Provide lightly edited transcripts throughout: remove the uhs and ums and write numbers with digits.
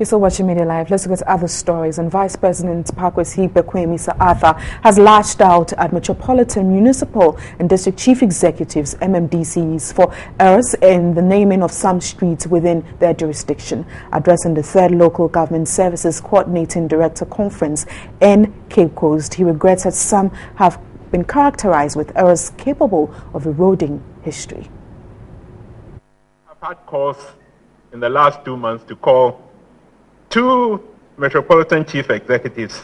You're still watching Media Live. Let's look at other stories. And Vice President Pakwesi Mr. Arthur has lashed out at Metropolitan, Municipal and District Chief Executives, MMDCEs, for errors in the naming of some streets within their jurisdiction. Addressing the 3rd Local Government Services Coordinating Director Conference in Cape Coast, he regrets that some have been characterized with errors capable of eroding history. I've had calls in the last 2 months to call 2 Metropolitan Chief Executives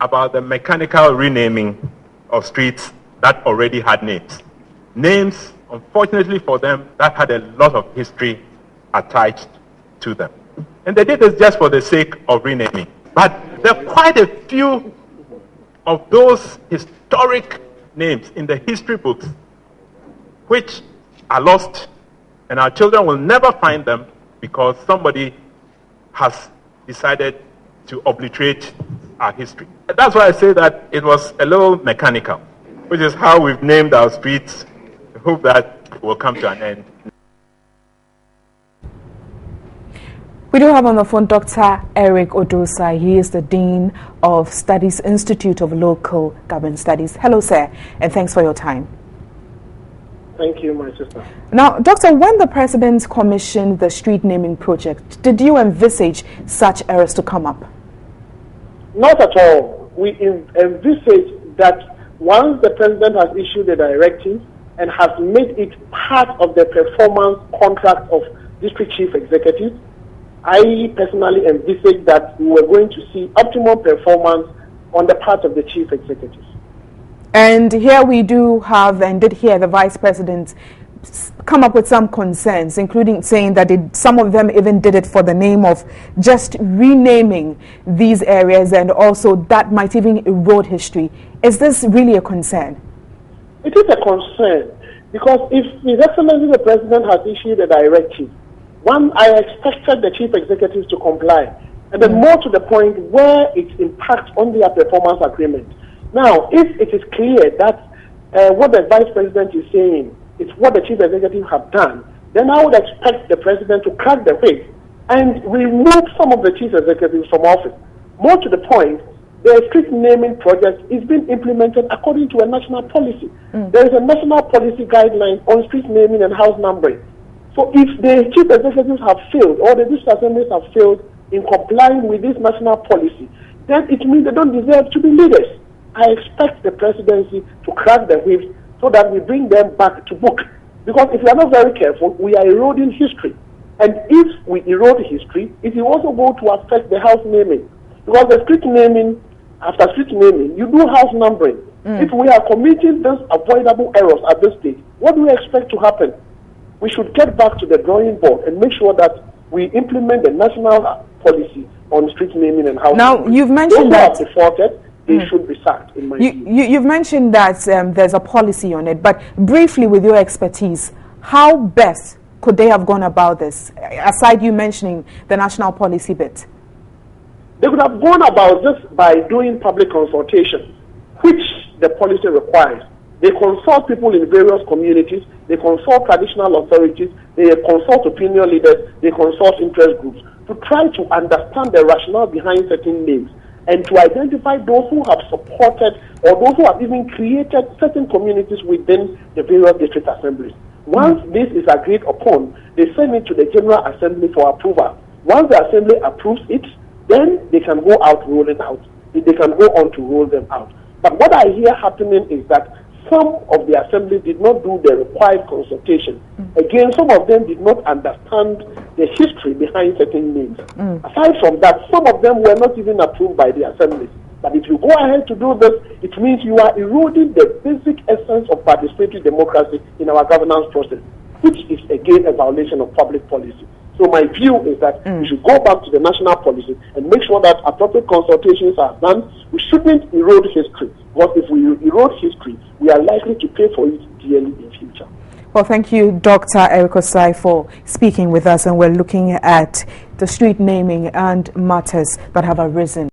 about the mechanical renaming of streets that already had names. Names, unfortunately for them, that had a lot of history attached to them. And they did this just for the sake of renaming. But there are quite a few of those historic names in the history books which are lost, and our children will never find them because somebody has decided to obliterate our history. And that's why I say that it was a little mechanical, which is how we've named our streets. I hope that will come to an end. We do have on the phone Dr. Eric Odosai. He is the Dean of Studies Institute of Local Government Studies. Hello, sir, and thanks for your time. Thank you, my sister. Now, Doctor, when the President commissioned the street naming project, did you envisage such errors to come up? Not at all. We envisage that once the President has issued a directive and has made it part of the performance contract of District Chief Executives, I personally envisage that we were going to see optimal performance on the part of the Chief Executives. And here we do have, and did hear the Vice President come up with some concerns, including saying that some of them even did it for the name of just renaming these areas, and also that might even erode history. Is this really a concern? It is a concern because if His Excellency the President has issued a directive, one, I expected the Chief Executives to comply, and then more to the point where it impacts on their performance agreement. Now, if it is clear that what the Vice President is saying is what the Chief Executive have done, then I would expect the President to crack the whip and remove some of the Chief Executives from office. More to the point, the street naming project is being implemented according to a national policy. There is a national policy guideline on street naming and house numbering. So if the Chief Executives have failed or the district assemblies have failed in complying with this national policy, then it means they don't deserve to be leaders. I expect the presidency to crack the whip so that we bring them back to book. Because if we are not very careful, we are eroding history. And if we erode history, it will also go to affect the house naming. Because the street naming, after street naming, you do house numbering. If we are committing those avoidable errors at this stage, what do we expect to happen? We should get back to the drawing board and make sure that we implement the national policy on street naming and house now, numbering. You've mentioned that those who have defaulted, they should be sacked, in my view. You've mentioned that there's a policy on it, but briefly, with your expertise, how best could they have gone about this, aside you mentioning the national policy bit? They could have gone about this by doing public consultation, which the policy requires. They consult people in various communities, they consult traditional authorities, they consult opinion leaders, they consult interest groups to try to understand the rationale behind certain names, and to identify those who have supported or those who have even created certain communities within the various district assemblies. Once this is agreed upon, they send it to the General Assembly for approval. Once the Assembly approves it, then they can go out rolling out. They can go on to roll them out. But what I hear happening is that some of the Assembly did not do the required consultation. Again, some of them did not understand the history behind certain names. Aside from that, some of them were not even approved by the Assembly. But if you go ahead to do this, it means you are eroding the basic essence of participatory democracy in our governance process, which is again a violation of public policy. So my view is that we should go back to the national policy and make sure that appropriate consultations are done. We shouldn't erode history, because if we erode history, we are likely to pay for it dearly in future. Well, thank you, Dr. Eric Odosai, for speaking with us, and we're looking at the street naming and matters that have arisen.